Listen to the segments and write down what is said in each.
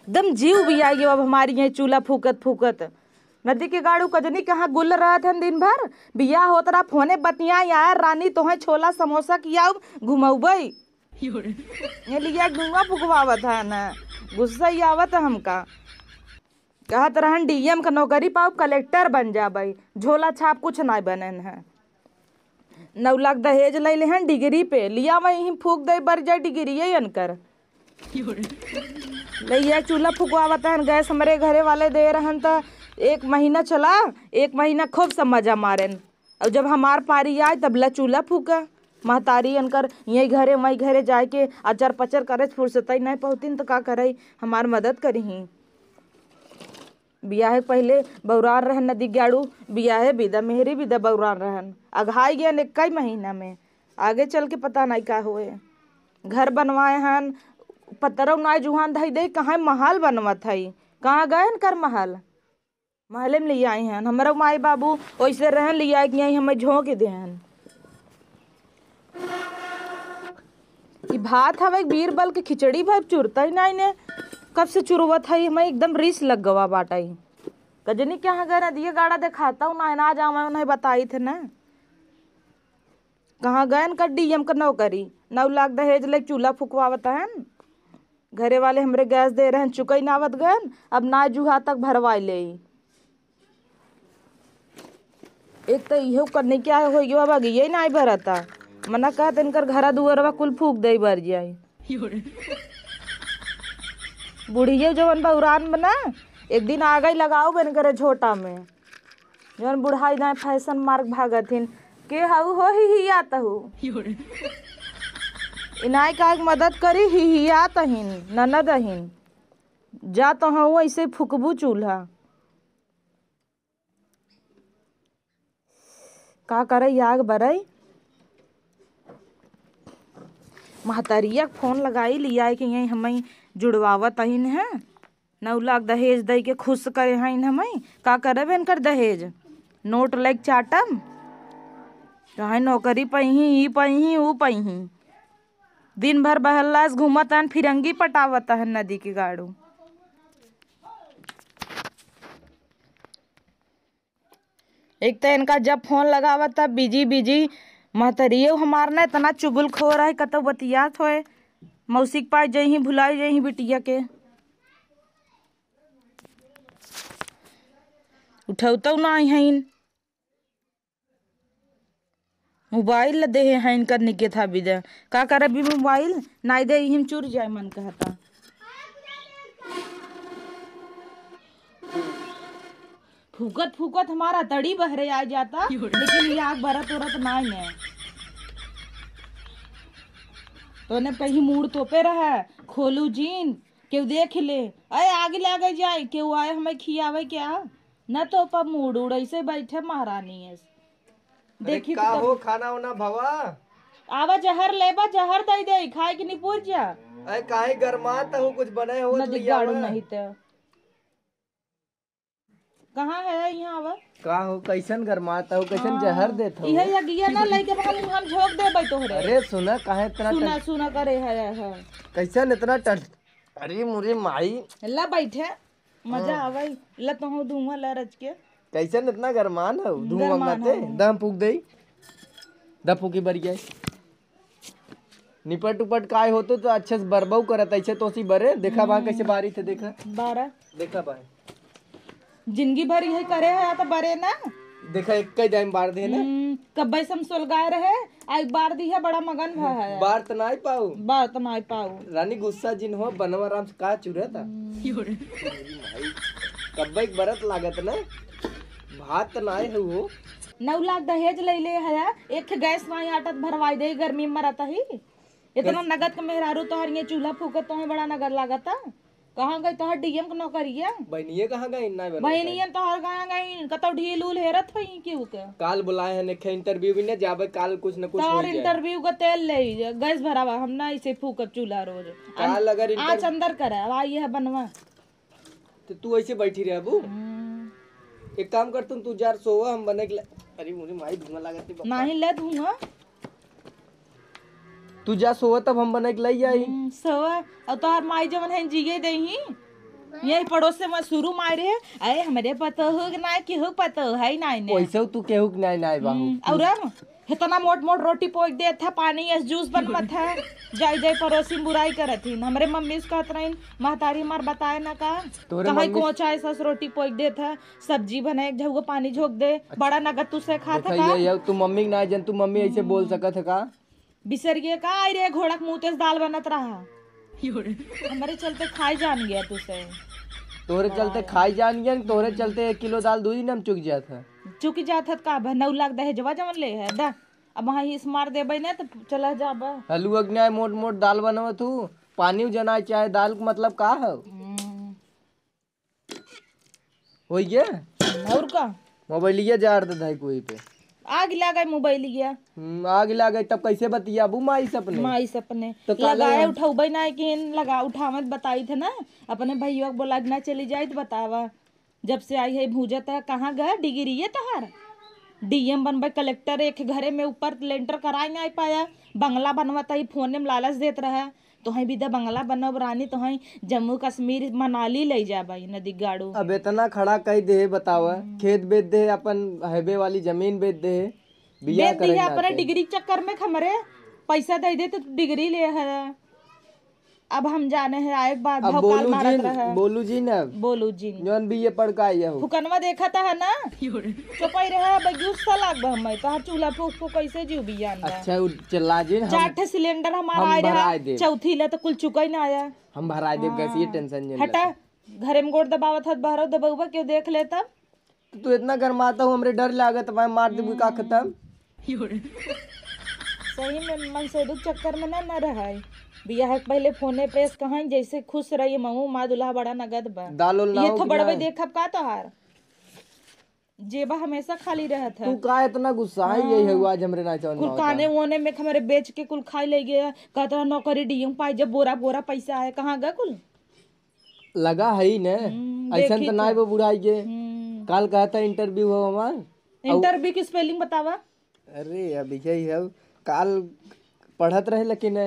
एकदम जीव भी आई अब हमारी यहाँ चूल्हा फूकत फूकत। नदी के गाड़ू कजनी कहाँ गुल रहा था दिन भर, बिया होत रहा फोने बतिया यार रानी तोहे छोला समोसा किया घुमौबई ये लिया धुआं फुकवावत है ना, गुस्सा ही आवत है हमका। कहत रहन डीएम का नौकरी पाओ कलेक्टर बन जा भाई, झोला छाप कुछ ना बनन है। 9 लाख दहेज ले लेहन डिग्री पे, लिया वही फूक दे बर जाए डिग्री अनकर लैया चूल्हा फुकवावत है। गैस हमारे घरे वाले दे रहन तो 1 महीना चला, 1 महीना खूब सब मजा मारेन, और जब हमार पारी आए तब ला चूल्हा फूका। महतारी अनकर यही घरे वही घरे जाए के अचर पचर करे फुर्सत ही नहीं पहुतीन तो का करे हमार मदद करी। बियाहे पहले बौरान रहन नदी गाड़ू, बियाहे विदा मेहरी विदा बौरान रहन, अघाई गया 1 महीना में, आगे चल के पता नहीं का हुए। घर बनवाए हन पत्थरों नाई जुहान धई दे, कहाँ महल बनवत हई, कहाँ गए कर महल, महले में ले आए हैं। हमारा माई बाबू वैसे रहन लिया कि यहीं हमें झोंक देहन। कि भात हवे बीरबल के खिचड़ी भाई चुरता ही नहीं ने, कब से चुरवत है हमें एकदम रिस लग गवा बाटा ही। कजनी क्या गए नदिया गाड़ा दिखाता हूँ ना जावा उन्हें बताई थे ना, कहाँ गए कर डीएम का नौकरी। 9 लाख दहेज ले चूल्हा फुकवावत है, घरे वाले हमरे गैस दे रहे हैं चुकई नावत गए, अब ना जुहा तक भरवाई ले। एक तो इहो करने क्या हो गया अब ये नहीं भरता, मना कहते इनकर घरा दुआरवा कुल फूक दे बर जाए। बुढ़िया जवन बउरान बना एक दिन आ गई लगाओ बन करे झोटा में, जवन बुढ़ाई दाए फैशन मार्ग भागथिन के हाउ हो ही आता हूँ इनाय का मदद करी ही आतहिन ननद अहिन जा तो हूँ ऐसे फुकबू चूल्हा का करे आग बरई। महतरिया फोन लगाई लिया कि यही हमें जुड़वावत अहिन है, 9 लाख दहेज दे के खुश करे हइन हमें का करे इनकर दहेज नोट लाइक चाटम कहीं नौकरी पही पही ऊ पही, दिन भर बहल्लास घूमत हन फिरंगी पटावत हन नदी के गाड़ू। एक तो इनका जब फोन लगावत था बिजी बिजी, महतरिये हमार ना इतना चुगल खोर है कतो बतियात होए, मौसी के पास जही भुलाई जही बिटिया के उठौतो ना हइन, मोबाइल दे हइन करने के था बिदा का करे भी मोबाइल नहीं दे हिम चुर जाए मन कहता। फूकत फूकत हमारा तड़ी बहरे आ जाता, लेकिन ये आग भरत उरत नहीं है तो ने पही मूड तोपे रहा खोलू जीन केव देख ले अरे आगे लगे जाए केव आए हमें खियावे क्या न तो पर मूड उड़ ऐसे बैठे महारानी है। देखी का हो खाना वाना भवा आवा जहर लेबा जहर दई दे खाए कि नहीं पूछ जा अरे काहे गरमात हूँ कुछ बने हो नदी गाड़ू नहीं तो कहाँ है यहाँ आवा का हो कैसन गरमात हो कैसन जहर देत हो इहे यगिया ना लेके हम झोंक देबै तोहरे। अरे सुना काहे इतना सुना सुना करे है कैसन इतना अरे मुरे माई ला बैठे मजा आवे ला तो धुआं ला रच के कैसन इतना गरमान हो धुआं मंगाते दम फूक दे दम फूकी बर गए निपट उपट काय होतो तो अच्छे से बरबऊ करत ऐसे तो सी बरे देखा बा कैसे बारी थे देखा 12 देखा बा जिंदगी भर यही करे है तो बरे ना देखा एक कई टाइम बार दे ना कब्बे सम सोलगाए रहे आई बार दी है बड़ा मगन भा है बार तो नहीं पाऊ बार तो नहीं पाऊ रानी गुस्सा जिन हो बनवा राम से का चुरे था कब्बे एक बरत लागत ना भात तो नहीं है वो 9 लाख दहेज ले ले है एक गैस नहीं आटत भरवाई दे गर्मी में मरता ही इतना नगद का मेहरारू तोहर ये चूल्हा फूकत तो बड़ा नगद लागता। कहाँ गई तोहर डीएम के नौकरिया बहनिये कहाँ गई ना बहनिया तोहर कहाँ गई कतो ढील उल हेरत होई क्यों के काल बुलाए हैं नेखे इंटरव्यू भी ने जाबे काल कुछ न कुछ तोहर इंटरव्यू का तेल ले गैस भरावा हम ना इसे फूकत चूल्हा रोज काल अगर आज अंदर करे आई है बनवा तो तू ऐसे बैठी रहे अबू एक काम कर तू जार सोवा हम बने के अरे मुझे माई धुआं लागत नहीं ले दूंगा तू जा सोवा तब हम बने के लई आई सोवा और तोहर माई जवन है जिगे देही यही पड़ोस में शुरू मारे अरे हमरे पता हो ना कि हो पता है नहीं ने वैसे तू केहू के नहीं बाहू और हम इतना मोट मोट रोटी पोच दे था पानी या जूस बनवा था जाई जाई पड़ोसी बुराई करथिन हमरे मम्मी से कहत रही महतारी मार बताए ना का कहीं कोचा ऐसा रोटी पोच दे था सब्जी बनाए झुगो पानी झोंक दे बड़ा नगद तू से खा था का तू मम्मी के ना जन तू मम्मी ऐसे बोल सकत है का बिसर गए का अरे घोड़ा के मुंह ते दाल बनत रहा हमारे चलते खाई जान गया तुसे तोरे चलते खाई जान गया तोरे चलते 1 किलो दाल 2 दिन में चुक जात है चुकी जात का 9 लाख दहेजवा जवन ले है दा अब वहाँ ही मार देबे ना तो चला जाबा हलू अग्नि मोट मोट दाल बनवा तू पानी जना चाहे दाल का मतलब का है हो गया और का मोबाइल ये जार दे धाई कोई पे आग लगा मोबाइल गया आग लगा तब कैसे बतियाबू माई सपने तो लगाए उठाऊबे ना कि लगा उठावत बताई थे ना अपने भैया बोला ना चली जाए तो बतावा जब से आई है भूजत है कहाँ गए डिग्री है तहार डीएम बनबे कलेक्टर एक घरे में ऊपर लेंटर कराए नहीं पाया बंगला बनवाता ही फोन में लालच देत रहा तो ही विदा बंगला बनब रानी तो ही जम्मू कश्मीर मनाली ले जा भाई नदी गाड़ू अब इतना खड़ा कही दे बतावा खेत बेच दे अपन हेबे वाली जमीन बेच दे बिया बेच दी है अपने डिग्री चक्कर में खमरे पैसा दे दे तो डिग्री ले है अब हम जाने हैं आए बाद भौकाल मारत रहा बोलू जी ना बोलू जी जौन भी ये पढ़ का आया हो फुकनवा देखा था है ना चुपाई रहा बगुस्सा लाग बा हमें तो चूल्हा फूक फूक कैसे जीव बिया अच्छा चला जी 4 सिलेंडर हमारा आए रहा चौथी ले तो कुल चुका ही ना आया हम भरा दे कैसी टेंशन हटा घरे में गोड़ दबावत था बाहर दबाऊबा क्यों देख ले तब तू इतना गरमाता हूँ हमरे डर लागत भाई मार दे का खत्म सही में मन से दुख चक्कर में ना रहा है बियाह के पहले फोने पे कहां जैसे खुश रही महू माँ दुल्हा बड़ा नगद बा ये तो बड़वे देखब का तोहार जेबा हमेशा खाली रहत है तू का इतना गुस्सा है यही है आज हमरे ना चाहन कुल काने वोने में हमारे बेच के कुल खाई ले गया कहता नौकरी डीएम पाई जब बोरा बोरा पैसा है कहाँ गया कुल लगा है ही ने ऐसा तो ना वो बुढ़ाई के कल कहता इंटरव्यू हो हमार इंटरव्यू की स्पेलिंग बतावा अरे अभी यही है काल पढ़त रहे लेकिन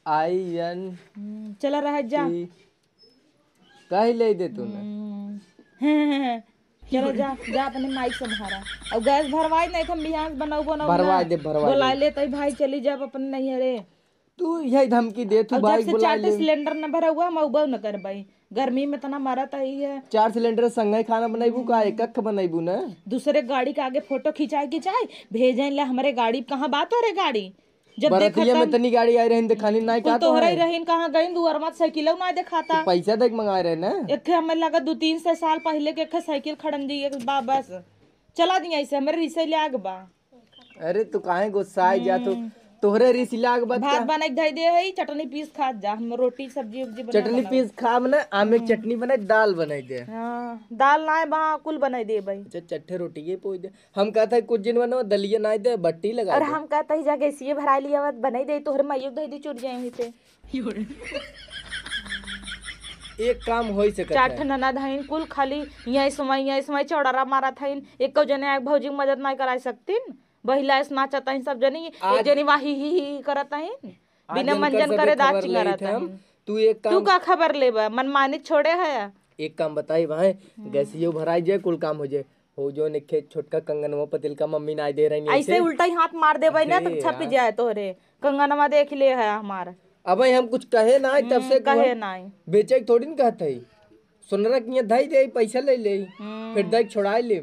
IN चला रहा जा कही ले दे तू चलो जा जा अपने माइक से भरा अब गैस भरवाई नहीं हम बिहार बनाऊ भरवा दे बुला ले तई भाई चली जा अपन नहीं अरे तू यही धमकी दे तू भाई बुला ले 4 सिलेंडर न भरा हुआ मैं उबव न कर भाई गर्मी में तना मारा ही है 4 सिलेंडर संगे खाना बनाईबू का एक बनाईबू ना दूसरे गाड़ी के आगे फोटो खिंचाए भेजे ले हमारे गाड़ी कहाँ बात हो रे गाड़ी जब बरतिया में तनी गाड़ी आई रही दिखानी नहीं का तो रही रहीन कहाँ गई दुआर मत साइकिल ना दिखाता पैसा देख मंगा रहे ना एक हमें लगा 2-3 साल पहले के एक साइकिल खड़न दी एक बा बस चला दिया ऐसे हमारे रिसे ले आग बा अरे तू काहे गुस्सा आई जा तोहरे रिसी लाग बात भात बना के धई दे है चटनी पीस खा जा हम रोटी सब्जी उब्जी बना चटनी पीस खा मने आमे चटनी बनाई दाल बनाई दे हां दाल ना बा कुल बनाई दे भाई अच्छा चट्ठे रोटी के पोई दे हम कहता है कुछ दिन बनो दलिया ना दे बट्टी लगा और हम कहता है जाके सीए भरा लिया बनाई दे तोहरे माइयो धई दे चुर जाए से एक काम होई सके चाठ नना धाइन कुल खाली यही समय चौड़ारा मारा थाइन एक जने आग भौजी मदद ना करा सकतीन बहिला नाचत है सब जनी एक जनी वाही ही करत है बिना मंजन करे दाची करत है तू एक काम तू का खबर लेबा मनमानी छोड़े है एक काम बताई भाई गैसियो भराई जाए कुल काम हो जाए हो जो निखे छोटका कंगनवा पतिल का मम्मी ना दे रही ऐसे उल्टा ही हाथ मार देबे ना तो छप जाए तोरे कंगनवा देख ले है हमार अब हम कुछ कहे ना तब से कहे ना बेचे थोड़ी ना कहते सुनरा किया धई दे पैसा ले ले फिर दई छोड़ाई ले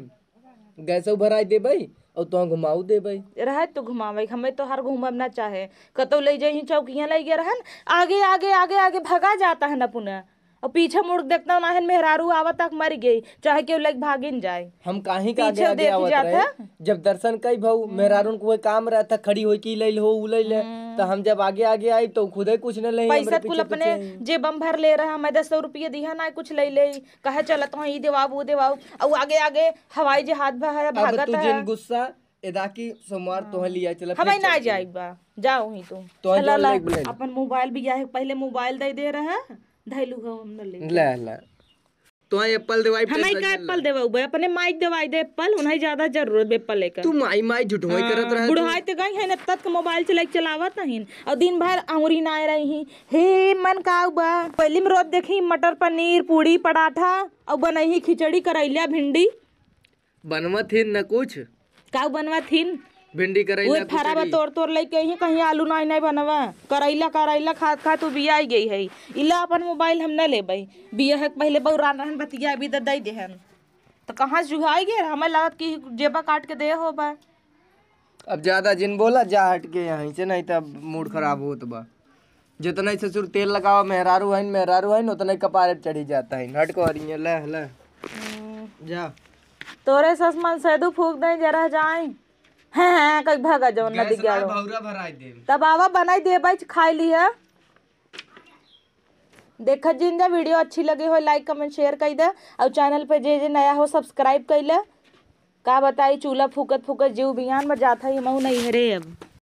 गैस भराई दे भाई और तो घुमाऊ दे भाई रहे तो घुमावे हमें तो हर घूमब ना चाहे कतो ले जाई चौकियां ले गए रहन आगे आगे आगे आगे भगा जाता है ना पुनः और पीछे मुड़ देखता ना है मेहरारू आवत तक मर गई चाहे क्यों लग भागिन जाए हम काहे का आगे आगे आवत रहे जब दर्शन कई भाऊ मेहरारू को काम रहता खड़ी होई की ले हो उ ले तो हम जब आगे आगे आई तो खुद ही कुछ न ले पैसा कुल अपने जे बम भर ले रहा मैं 100 रुपये दिया ना कुछ ले ले कहे चलत हूं ई देवाऊ वो देवाऊ और आगे आगे हवाई जहाज है भागत है गुस्सा एदा की सोमवार तो लिया चल हमें ना जाई बा जाओ ही तुम तो अपन मोबाइल भी जाए पहले मोबाइल दे रहा धैलू हो हम ले ला ला तो एप्पल दवाई हमें का एप्पल देवा बे अपने माइक दवाई दे एप्पल उन्हें ज्यादा जरूरत बे एप्पल लेकर तू माई माई झुठवाई करत रहे बुढ़ाई तो गई है न तत के मोबाइल चला चलावत नहीं और दिन भर अंगुरी ना रही हे मन का बा पहली में रोज देखी मटर पनीर पूड़ी पराठा और बनही खिचड़ी करैला भिंडी बनवा थी न कुछ का बनवा थीन भिंडी वो करैला फराबा तोड़ लेके ही कहीं आलू नहीं बनवा करैला खा तू बिया गई है इला अपन मोबाइल हम न लेबै बिया है पहले बहु रहन बतिया अभी तो दे देहन तो कहाँ जुहाई गे हमें लागत कि जेबा काट के दे हो बा अब ज्यादा जिन बोला जा हट के यहाँ से नहीं तब मूड खराब होत बा जितना ही ससुर तेल लगाओ मेहरारू है उतना ही कपारे पे चढ़ी जाता है हट को ले जा तोरे सस मन सेदू फूक दे जरा जाए हाँ कहीं भागा जाओ नदी गाड़ो भौरा भराई दे तब आवा बनाई दे भाई खाई ली है देखा जिन जा वीडियो अच्छी लगी हो लाइक कमेंट शेयर कर दे और चैनल पे जे नया हो सब्सक्राइब कर ले का बताई चूल्हा फूकत जीव बिहान में जाता ही महू नहीं है रे अब।